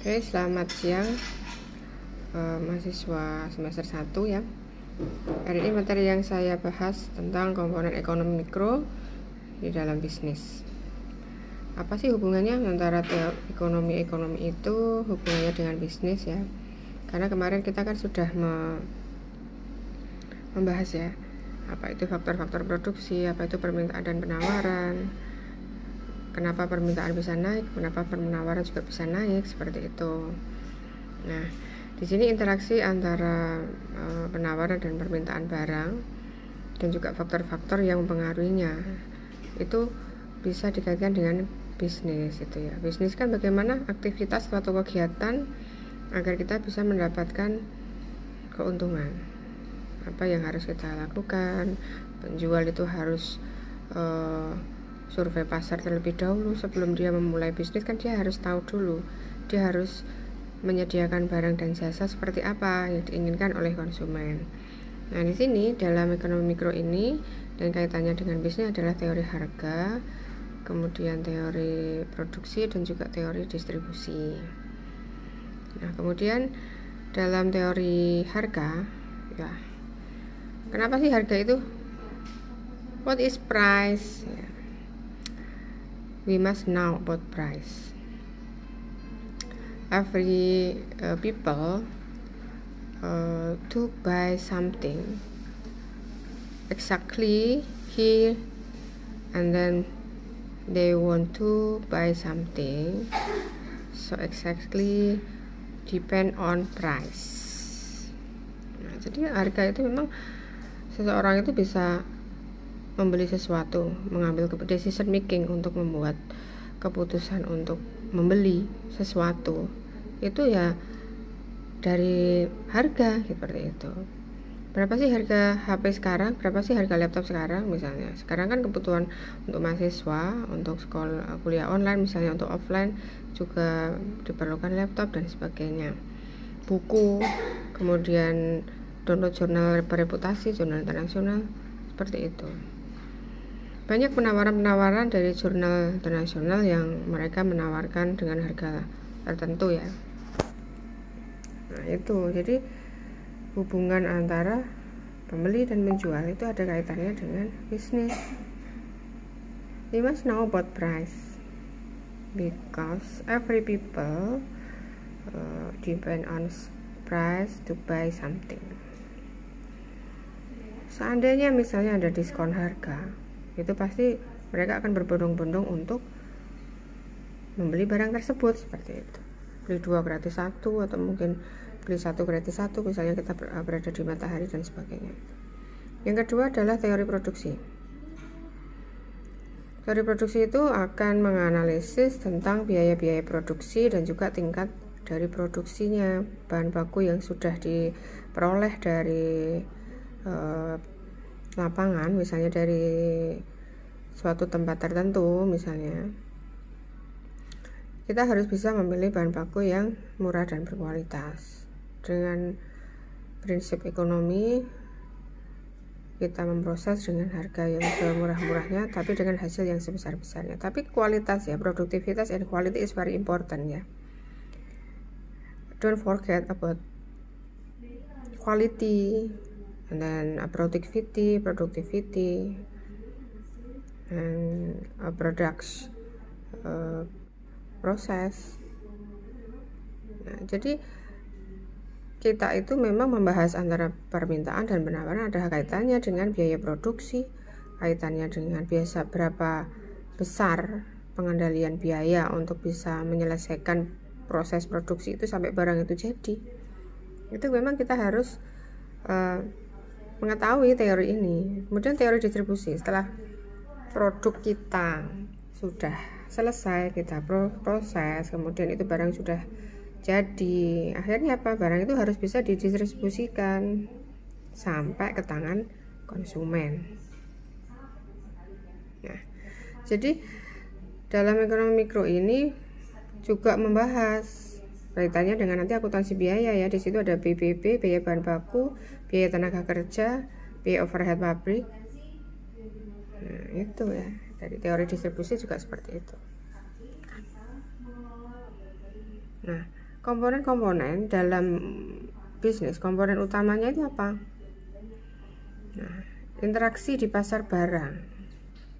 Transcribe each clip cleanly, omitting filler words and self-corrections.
Oke, selamat siang mahasiswa semester 1 ya. Hari ini materi yang saya bahas tentang komponen ekonomi mikro di dalam bisnis. Apa sih hubungannya antara ekonomi itu hubungannya dengan bisnis ya? Karena kemarin kita kan sudah membahas ya, apa itu faktor-faktor produksi, apa itu permintaan dan penawaran, kenapa permintaan bisa naik, kenapa penawaran juga bisa naik, seperti itu. Nah, di sini interaksi antara penawaran dan permintaan barang dan juga faktor-faktor yang mempengaruhinya itu bisa dikaitkan dengan bisnis itu ya. Bisnis kan bagaimana aktivitas suatu kegiatan agar kita bisa mendapatkan keuntungan. Apa yang harus kita lakukan? Penjual itu harus survei pasar terlebih dahulu sebelum dia memulai bisnis, kan dia harus tahu dulu, dia harus menyediakan barang dan jasa seperti apa yang diinginkan oleh konsumen. Nah, di sini dalam ekonomi mikro ini dan kaitannya dengan bisnis adalah teori harga, kemudian teori produksi dan juga teori distribusi. Nah, kemudian dalam teori harga ya, kenapa sih harga itu? What is price? We must know about price. Every people to buy something exactly here, and then they want to buy something, so exactly depend on price. Nah, jadi harga itu memang seseorang itu bisa membeli sesuatu, mengambil decision making untuk membuat keputusan untuk membeli sesuatu itu ya dari harga seperti itu. Berapa sih harga HP sekarang? Berapa sih harga laptop sekarang misalnya? Sekarang kan kebutuhan untuk mahasiswa, untuk sekolah kuliah online misalnya, untuk offline juga diperlukan laptop dan sebagainya. Buku, kemudian download jurnal bereputasi, jurnal internasional, seperti itu. Banyak penawaran-penawaran dari jurnal internasional yang mereka menawarkan dengan harga tertentu ya. Nah, itu jadi hubungan antara pembeli dan penjual itu ada kaitannya dengan bisnis. We must know about price because every people depend on price to buy something. Seandainya misalnya ada diskon harga, itu pasti mereka akan berbondong-bondong untuk membeli barang tersebut seperti itu. Beli 2 gratis 1, atau mungkin beli 1 gratis 1 misalnya kita berada di matahari dan sebagainya. Yang kedua adalah teori produksi. Teori produksi itu akan menganalisis tentang biaya-biaya produksi dan juga tingkat dari produksinya, bahan baku yang sudah diperoleh dari lapangan, misalnya dari suatu tempat tertentu misalnya. Kita harus bisa memilih bahan baku yang murah dan berkualitas. Dengan prinsip ekonomi, kita memproses dengan harga yang semurah-murahnya tapi dengan hasil yang sebesar-besarnya. Tapi kualitas ya, produktivitas and quality is very important ya. Don't forget about quality and then productivity and products proses. Nah, jadi kita itu memang membahas antara permintaan dan penawaran ada kaitannya dengan biaya produksi, kaitannya dengan biasa berapa besar pengendalian biaya untuk bisa menyelesaikan proses produksi itu sampai barang itu jadi. Itu memang kita harus mengetahui teori ini. Kemudian teori distribusi, setelah produk kita sudah selesai, kita proses, kemudian itu barang sudah jadi, akhirnya apa? Barang itu harus bisa didistribusikan sampai ke tangan konsumen. Nah, jadi dalam ekonomi mikro ini juga membahas kaitannya dengan nanti akuntansi biaya ya. Di situ ada BBB, biaya bahan baku, biaya tenaga kerja, biaya overhead pabrik. Nah, itu ya. Dari teori distribusi juga seperti itu. Nah, komponen-komponen dalam bisnis, komponen utamanya itu apa? Nah, interaksi di pasar barang.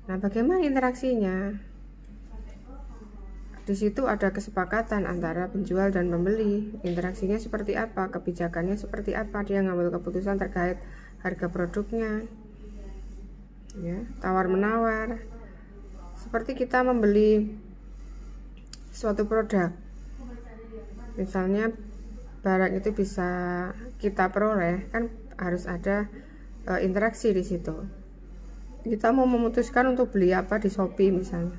Nah, bagaimana interaksinya? Di situ ada kesepakatan antara penjual dan pembeli. Interaksinya seperti apa? Kebijakannya seperti apa? Dia ngambil keputusan terkait harga produknya. Ya, tawar-menawar. Seperti kita membeli suatu produk. Misalnya barang itu bisa kita peroleh, kan harus ada interaksi di situ. Kita mau memutuskan untuk beli apa di Shopee misalnya.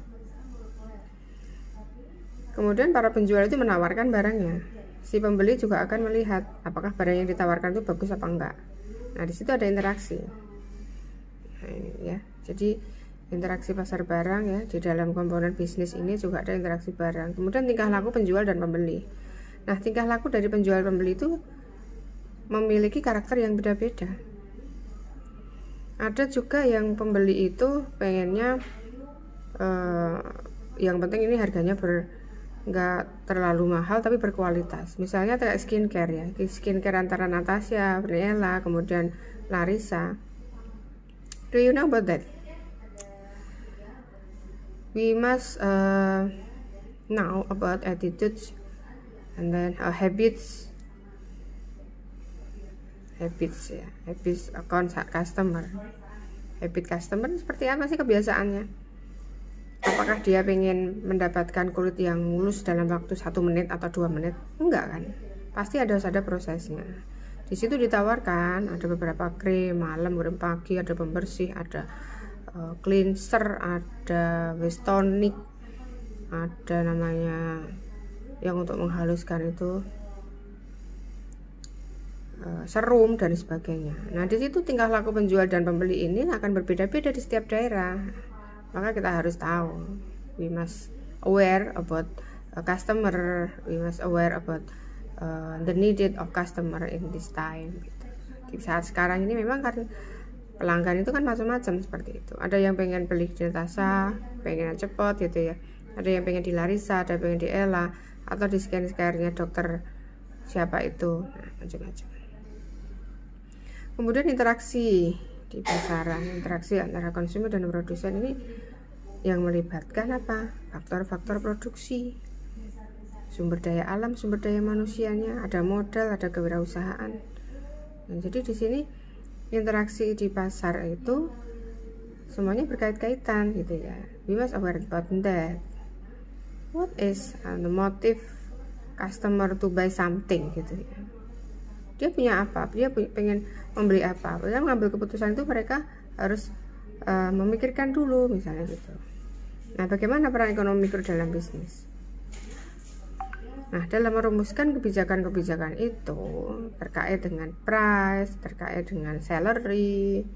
Kemudian para penjual itu menawarkan barangnya. Si pembeli juga akan melihat apakah barang yang ditawarkan itu bagus apa enggak. Nah, di situ ada interaksi. Nah, ini ya. Jadi interaksi pasar barang ya, di dalam komponen bisnis ini juga ada interaksi barang. Kemudian tingkah laku penjual dan pembeli. Nah, tingkah laku dari penjual pembeli itu memiliki karakter yang beda-beda. Ada juga yang pembeli itu pengennya yang penting ini harganya nggak terlalu mahal tapi berkualitas. Misalnya kayak skincare ya, skincare antara Natasha, Briella, kemudian Larissa. Do you know about that? We must know about attitudes and then habits ya, habits customer. Habit customer seperti apa sih kebiasaannya? Apakah dia pengen mendapatkan kulit yang mulus dalam waktu 1 menit atau 2 menit? Enggak kan? Pasti harus ada prosesnya. Di situ ditawarkan ada beberapa krim malam, krim pagi, ada pembersih, ada cleanser, ada waist tonic, ada namanya yang untuk menghaluskan itu serum dan sebagainya. Nah, di situ tingkah laku penjual dan pembeli ini akan berbeda-beda di setiap daerah. Maka kita harus tahu, we must aware about customer, we must aware about the needed of customer in this time. Di saat sekarang ini memang kan pelanggan itu kan macam-macam seperti itu. Ada yang pengen beli di Natasha, pengen cepet gitu ya. Ada yang pengen di Larissa, ada yang pengen di Ella, atau di scan-nya dokter siapa itu, nah, macam-macam. Kemudian interaksi di pasaran, interaksi antara konsumen dan produsen ini yang melibatkan apa? Faktor-faktor produksi, sumber daya alam, sumber daya manusianya, ada modal, ada kewirausahaan. Nah, jadi di sini interaksi di pasar itu semuanya berkait-kaitan gitu ya. We must aware about that. What is the motive customer to buy something gitu ya. Dia punya apa? Dia pengen membeli apa? Dia mengambil keputusan itu mereka harus memikirkan dulu misalnya gitu. Nah, bagaimana peran ekonomi mikro dalam bisnis? Nah, dalam merumuskan kebijakan-kebijakan itu terkait dengan price, terkait dengan salary.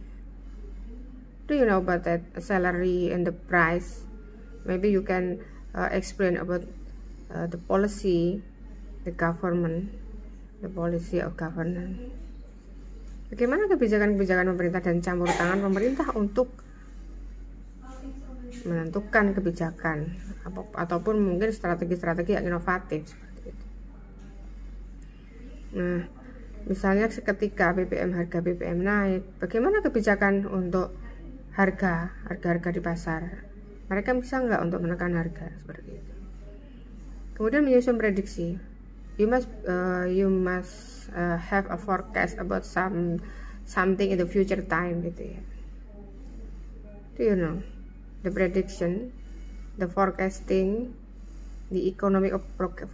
Do you know about that salary and the price? Maybe you can explain about the policy, the government, the policy of governance. Bagaimana kebijakan-kebijakan pemerintah dan campur tangan pemerintah untuk menentukan kebijakan ataupun mungkin strategi-strategi yang inovatif seperti itu. Nah, misalnya seketika harga BBM naik, bagaimana kebijakan untuk harga di pasar? Mereka bisa nggak untuk menekan harga seperti itu? Kemudian menyusun prediksi. You must have a forecast about something in the future time gitu ya. Do you know the prediction, the forecasting, the economic of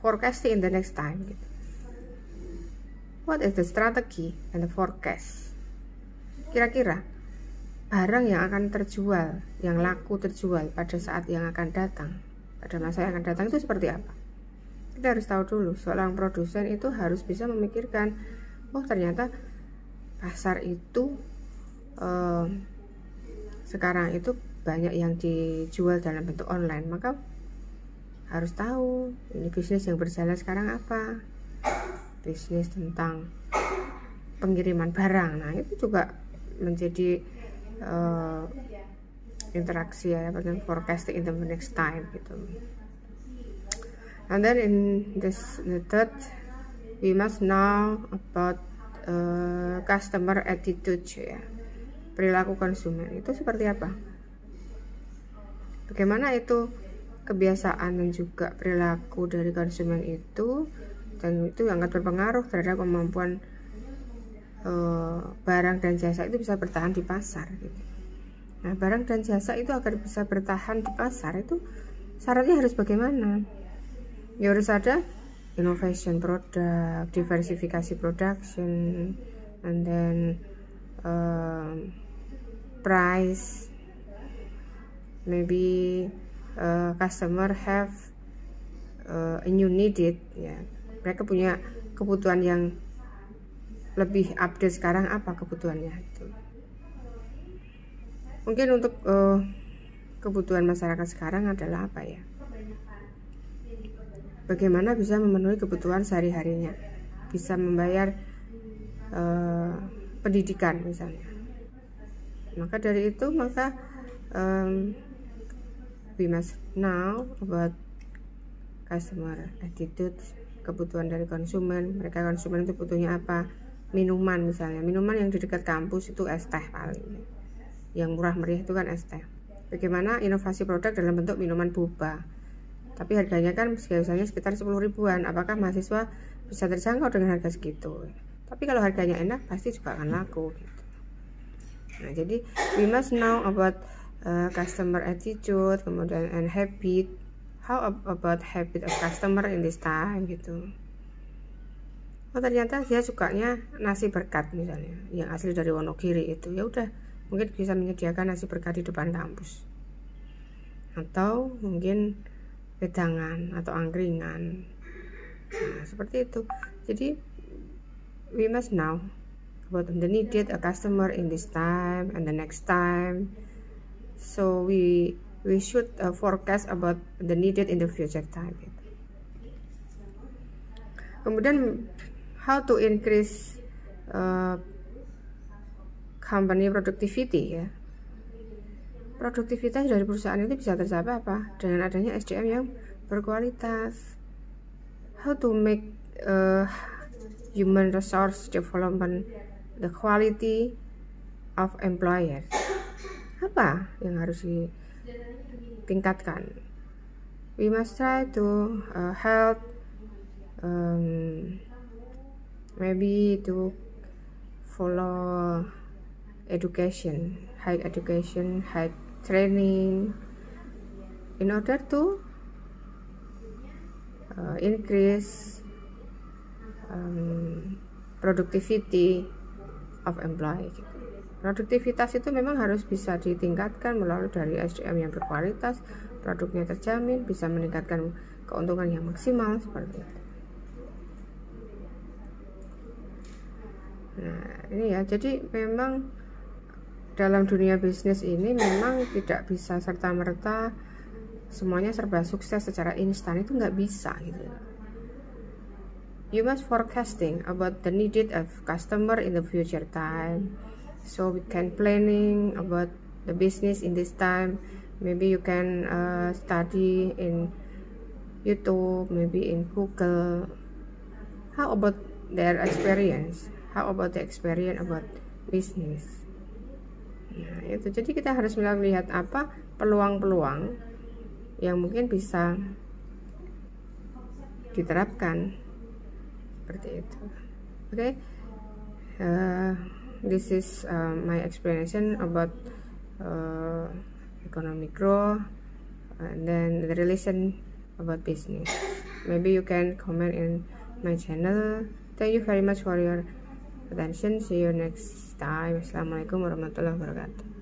forecasting in the next time gitu. What is the strategy and the forecast? Kira-kira barang yang akan terjual, yang laku terjual pada saat yang akan datang, pada masa yang akan datang itu seperti apa? Kita harus tahu dulu. Seorang produsen itu harus bisa memikirkan, oh ternyata pasar itu sekarang itu banyak yang dijual dalam bentuk online, maka harus tahu ini bisnis yang berjalan sekarang apa, bisnis tentang pengiriman barang. Nah, itu juga menjadi interaksi ya, bagian forecasting in the next time gitu. And then in this method, we must know about customer attitude ya. Perilaku konsumen itu seperti apa? Bagaimana itu kebiasaan dan juga perilaku dari konsumen itu, dan itu sangat berpengaruh terhadap kemampuan barang dan jasa itu bisa bertahan di pasar gitu. Nah, barang dan jasa itu agar bisa bertahan di pasar itu syaratnya harus bagaimana? Ya harus ada innovation product, diversifikasi production, and then price, maybe customer have a new needed ya. Mereka punya kebutuhan yang lebih update sekarang, apa kebutuhannya itu. Mungkin untuk kebutuhan masyarakat sekarang adalah apa ya? Bagaimana bisa memenuhi kebutuhan sehari-harinya, bisa membayar pendidikan misalnya. Maka dari itu we must know about customer attitude, kebutuhan dari konsumen. Mereka konsumen itu butuhnya apa? Minuman misalnya, minuman yang di dekat kampus itu es teh paling, yang murah meriah itu kan es teh. Bagaimana inovasi produk dalam bentuk minuman boba, tapi harganya kan biasanya sekitar 10 ribuan. Apakah mahasiswa bisa terjangkau dengan harga segitu? Tapi kalau harganya enak pasti juga akan laku gitu. Nah, jadi we must know about customer attitude, kemudian and habit. How about habit of customer in this time gitu. Oh, ternyata dia sukanya nasi berkat misalnya, yang asli dari Wonogiri itu. Ya udah, mungkin bisa menyediakan nasi berkat di depan kampus. Atau mungkin wedangan atau angkringan. Nah, seperti itu. Jadi we must know about the needed a customer in this time and the next time. So we should forecast about the needed in the future time. Kemudian how to increase company productivity ya. Produktivitas dari perusahaan itu bisa tercapai apa? Dengan adanya SDM yang berkualitas. How to make human resource development the quality of employers. Apa yang harus ditingkatkan? We must try to help maybe to follow education, high training in order to increase productivity of employee. Produktivitas itu memang harus bisa ditingkatkan melalui dari SDM yang berkualitas, produknya terjamin, bisa meningkatkan keuntungan yang maksimal seperti itu. Nah, ini ya, jadi memang dalam dunia bisnis ini memang tidak bisa serta-merta semuanya serba sukses secara instan, itu nggak bisa gitu. You must forecasting about the needed of customer in the future time, so we can planning about the business in this time. Maybe you can study in YouTube, maybe in Google. How about their experience? How about the experience about business? Nah, itu. Jadi kita harus melihat apa peluang-peluang yang mungkin bisa diterapkan seperti itu. Okay, this is my explanation about economic growth and then the relation about business. Maybe you can comment in my channel. Thank you very much for your attention. See you next time. Assalamualaikum warahmatullahi wabarakatuh.